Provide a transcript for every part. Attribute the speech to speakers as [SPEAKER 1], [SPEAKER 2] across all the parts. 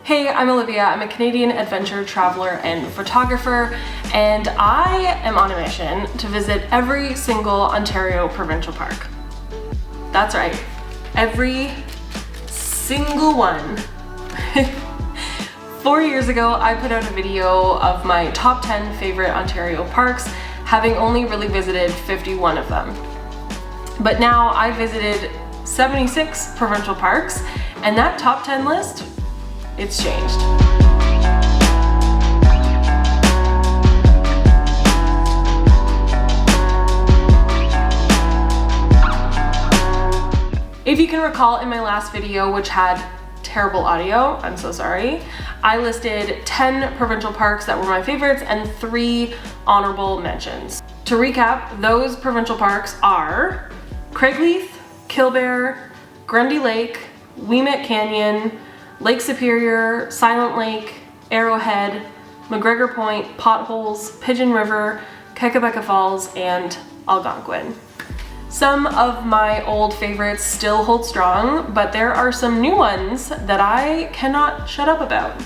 [SPEAKER 1] Hey, I'm Olivia. I'm a Canadian adventure traveler and photographer, and I am on a mission to visit every single Ontario provincial park. That's right, every single one. 4 years ago, I put out a video of my top 10 favorite Ontario parks, having only really visited 51 of them. But now I visited 76 provincial parks, and that top 10 list, it's changed. If you can recall in my last video, which had terrible audio, I'm so sorry, I listed 10 provincial parks that were my favorites and 3 honorable mentions. To recap, those provincial parks are Craigleith, Killbear, Grundy Lake, Wemmet Canyon, Lake Superior, Silent Lake, Arrowhead, McGregor Point, Potholes, Pigeon River, Kekabeka Falls, and Algonquin. Some of my old favorites still hold strong, but there are some new ones that I cannot shut up about.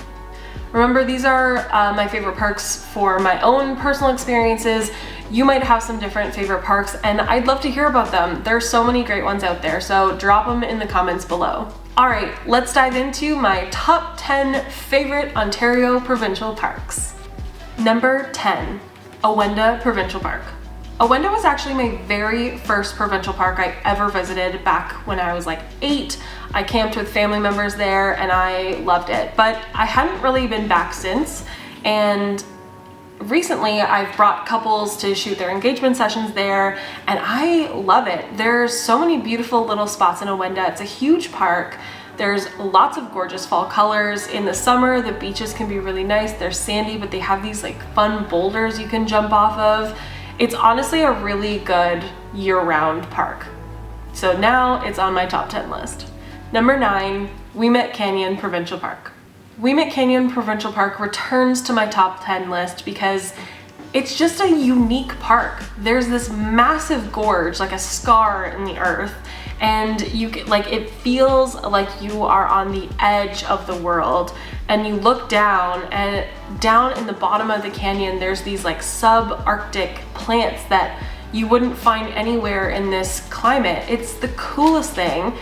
[SPEAKER 1] Remember, these are my favorite parks for my own personal experiences. You might have some different favorite parks, and I'd love to hear about them. There's so many great ones out there, so drop them in the comments below. All right, let's dive into my top 10 favorite Ontario provincial parks. Number 10, Awenda Provincial Park. Awenda was actually my very first provincial park I ever visited back when I was like 8. I camped with family members there and I loved it, but I hadn't really been back since. And recently I've brought couples to shoot their engagement sessions there, and I love it. There's so many beautiful little spots in Awenda. It's a huge park. There's lots of gorgeous fall colors. In the summer, the beaches can be really nice. They're sandy, but they have these like fun boulders you can jump off of. It's honestly a really good year-round park. So now it's on my top 10 list. Number 9, Wemmet Canyon Provincial Park. Wemmet Canyon Provincial Park returns to my top 10 list because it's just a unique park. There's this massive gorge, like a scar in the earth, and it feels like you are on the edge of the world. And you look down, and down in the bottom of the canyon, there's these like subarctic plants that you wouldn't find anywhere in this climate. It's the coolest thing.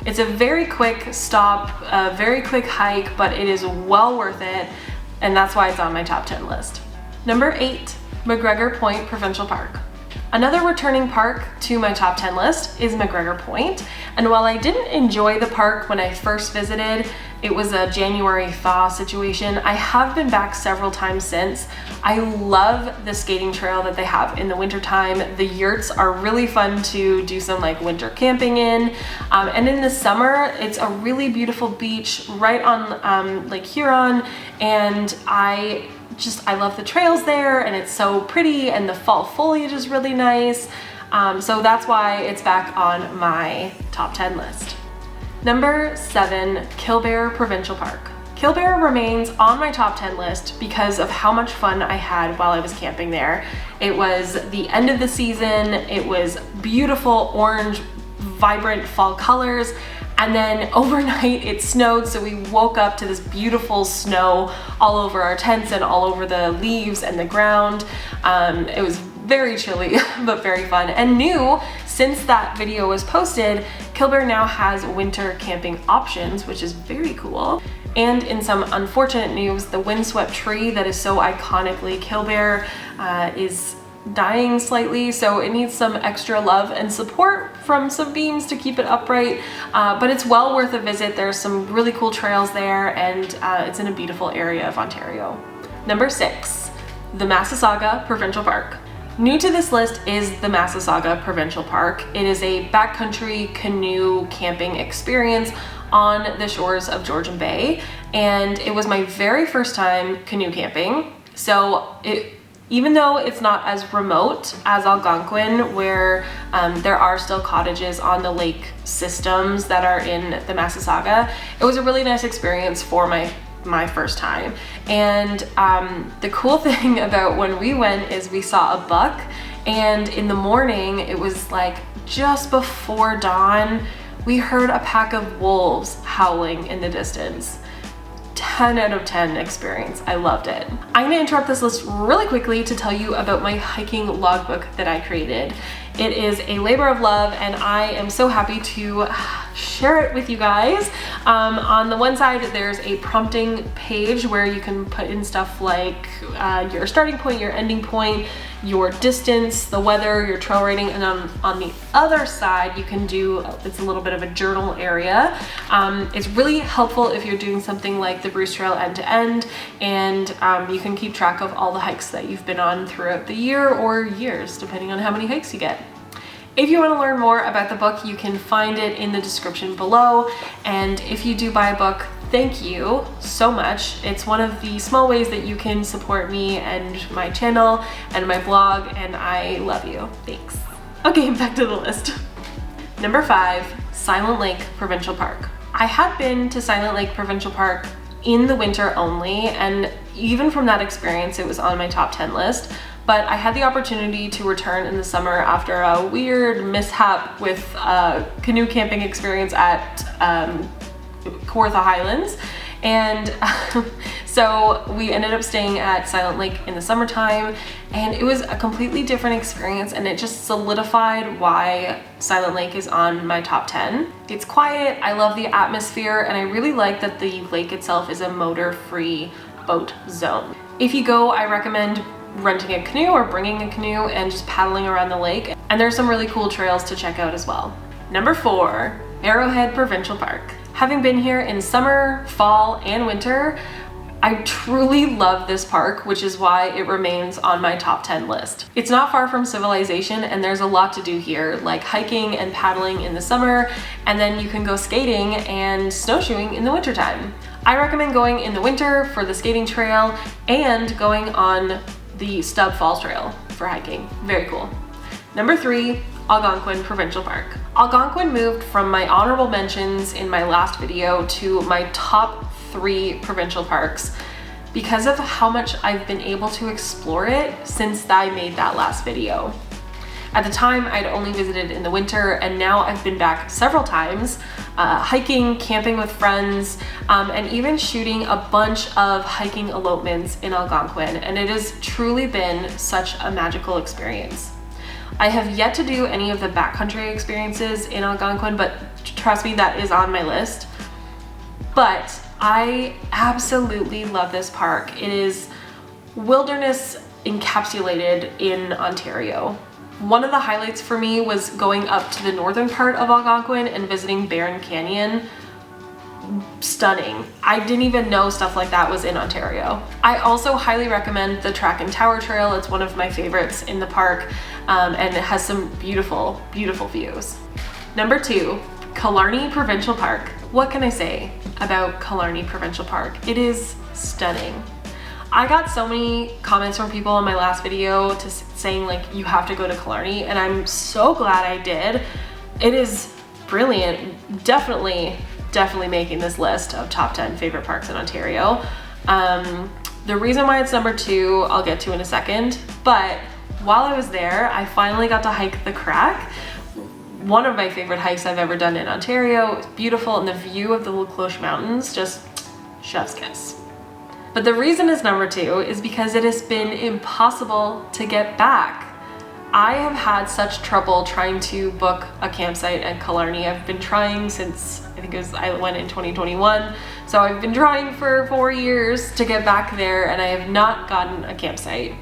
[SPEAKER 1] It's a very quick stop, a very quick hike, but it is well worth it, and that's why it's on my top 10 list. Number 8, McGregor Point Provincial Park. Another returning park to my top 10 list is McGregor Point, and while I didn't enjoy the park when I first visited, it was a January thaw situation, I have been back several times since. I love the skating trail that they have in the wintertime. The yurts are really fun to do some like winter camping in, and in the summer it's a really beautiful beach right on Lake Huron, and I love the trails there, and it's so pretty, and the fall foliage is really nice. So that's why it's back on my top 10 list. Number 7, Killbear Provincial Park. Killbear remains on my top 10 list because of how much fun I had while I was camping there. It was the end of the season, it was beautiful orange, vibrant fall colors, and then overnight it snowed, so we woke up to this beautiful snow all over our tents and all over the leaves and the ground. It was very chilly, but very fun. And new, since that video was posted, Killbear now has winter camping options, which is very cool. And in some unfortunate news, the windswept tree that is so iconically Killbear is dying slightly, so it needs some extra love and support from some beams to keep it upright, but it's well worth a visit. There's some really cool trails there, and it's in a beautiful area of Ontario. Number 6, the Massasauga Provincial Park. New to this list is the Massasauga Provincial Park. It is a backcountry canoe camping experience on the shores of Georgian Bay, and it was my very first time canoe camping. So even though it's not as remote as Algonquin, where there are still cottages on the lake systems that are in the Massasauga, it was a really nice experience for my first time. And the cool thing about when we went is we saw a buck, and in the morning, it was like just before dawn, we heard a pack of wolves howling in the distance. 10 out of 10 experience. I loved it. I'm gonna interrupt this list really quickly to tell you about my hiking logbook that I created. It is a labor of love and I am so happy to share it with you guys. On the one side, there's a prompting page where you can put in stuff like your starting point, your ending point, your distance, the weather, your trail rating, and on the other side, you can do, it's a little bit of a journal area. It's really helpful if you're doing something like the Bruce Trail end to end, and you can keep track of all the hikes that you've been on throughout the year or years, depending on how many hikes you get. If you want to learn more about the book, you can find it in the description below. And if you do buy a book, thank you so much. It's one of the small ways that you can support me and my channel and my blog, and I love you. Thanks. Okay, back to the list. Number 5, Silent Lake Provincial Park. I had been to Silent Lake Provincial Park in the winter only, and even from that experience, it was on my top 10 list. But I had the opportunity to return in the summer after a weird mishap with a canoe camping experience at Kawartha Highlands. And so we ended up staying at Silent Lake in the summertime, and it was a completely different experience, and it just solidified why Silent Lake is on my top 10. It's quiet, I love the atmosphere, and I really like that the lake itself is a motor-free boat zone. If you go, I recommend renting a canoe or bringing a canoe and just paddling around the lake. And there's some really cool trails to check out as well. Number 4, Arrowhead Provincial Park. Having been here in summer, fall, and winter, I truly love this park, which is why it remains on my top 10 list. It's not far from civilization, and there's a lot to do here, like hiking and paddling in the summer, and then you can go skating and snowshoeing in the wintertime. I recommend going in the winter for the skating trail and going on the Stub Falls Trail for hiking. Very cool. Number 3, Algonquin Provincial Park. Algonquin moved from my honorable mentions in my last video to my top 3 provincial parks because of how much I've been able to explore it since I made that last video. At the time, I'd only visited in the winter, and now I've been back several times, hiking, camping with friends, and even shooting a bunch of hiking elopements in Algonquin, and it has truly been such a magical experience. I have yet to do any of the backcountry experiences in Algonquin, but trust me, that is on my list. But I absolutely love this park. It is wilderness encapsulated in Ontario. One of the highlights for me was going up to the northern part of Algonquin and visiting Barron Canyon. Stunning. I didn't even know stuff like that was in Ontario. I also highly recommend the Track and Tower Trail. It's one of my favorites in the park, and it has some beautiful, beautiful views. Number 2, Killarney Provincial Park. What can I say about Killarney Provincial Park? It is stunning. I got so many comments from people in my last video saying like, you have to go to Killarney, and I'm so glad I did. It is brilliant. Definitely making this list of top 10 favorite parks in Ontario. The reason why it's number 2, I'll get to in a second, but while I was there, I finally got to hike the Crack. One of my favorite hikes I've ever done in Ontario. It's beautiful, and the view of the La Cloche Mountains, just chef's kiss. But the reason it's number 2 is because it has been impossible to get back. I have had such trouble trying to book a campsite at Killarney. I've been trying since, I went in 2021. So I've been trying for 4 years to get back there, and I have not gotten a campsite.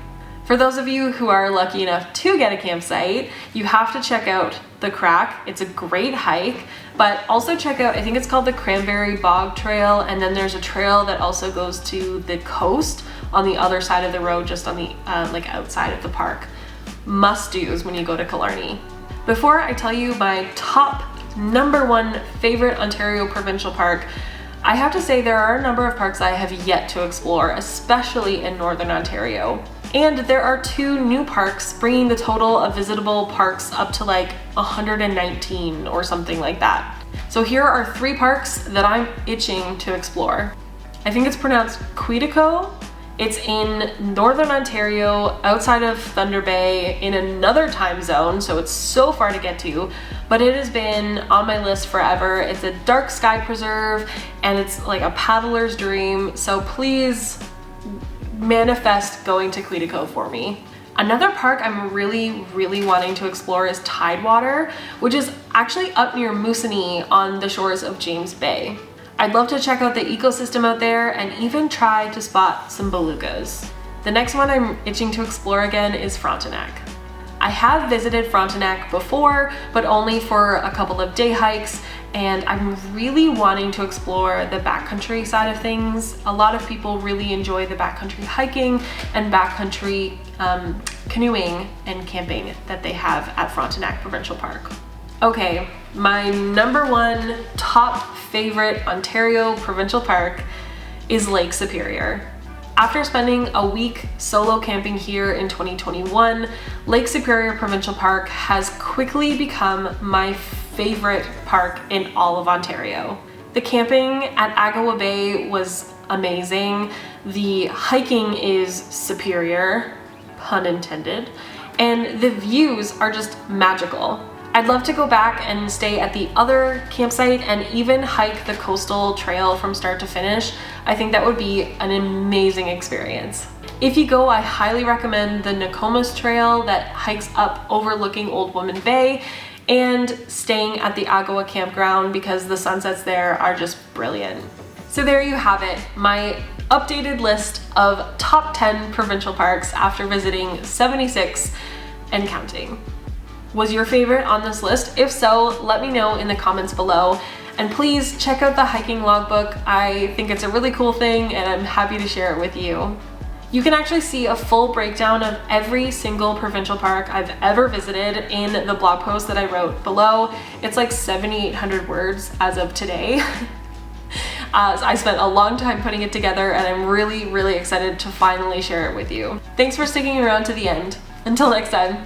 [SPEAKER 1] For those of you who are lucky enough to get a campsite, you have to check out the Crack. It's a great hike, but also check out, I think it's called the Cranberry Bog Trail, and then there's a trail that also goes to the coast on the other side of the road, just on the like outside of the park. Must-dos when you go to Killarney. Before I tell you my top number 1 favorite Ontario provincial park, I have to say there are a number of parks I have yet to explore, especially in Northern Ontario. And there are 2 new parks, bringing the total of visitable parks up to like 119 or something like that. So here are 3 parks that I'm itching to explore. I think it's pronounced Quetico. It's in Northern Ontario, outside of Thunder Bay, in another time zone, so it's so far to get to. but it has been on my list forever. It's a dark sky preserve and it's like a paddler's dream, so please manifest going to Quetico for me. Another park I'm really wanting to explore is Tidewater, which is actually up near Moosonee on the shores of James Bay. I'd love to check out the ecosystem out there and even try to spot some belugas. The next one I'm itching to explore again is Frontenac. I have visited Frontenac before, but only for a couple of day hikes, and I'm really wanting to explore the backcountry side of things. A lot of people really enjoy the backcountry hiking and backcountry canoeing and camping that they have at Frontenac Provincial Park. Okay, my number one top favorite Ontario provincial park is Lake Superior. After spending a week solo camping here in 2021, Lake Superior Provincial Park has quickly become my favorite park in all of Ontario. The camping at Agawa Bay was amazing. The hiking is superior, pun intended, and the views are just magical. I'd love to go back and stay at the other campsite and even hike the coastal trail from start to finish. I think that would be an amazing experience. If you go, I highly recommend the Nokomis Trail that hikes up overlooking Old Woman Bay and staying at the Agawa campground because the sunsets there are just brilliant. So there you have it, my updated list of top 10 provincial parks after visiting 76 and counting. Was your favorite on this list? If so, let me know in the comments below. And please check out the hiking logbook. I think it's a really cool thing and I'm happy to share it with you. You can actually see a full breakdown of every single provincial park I've ever visited in the blog post that I wrote below. It's like 7,800 words as of today. I spent a long time putting it together and I'm really excited to finally share it with you. Thanks for sticking around to the end. Until next time.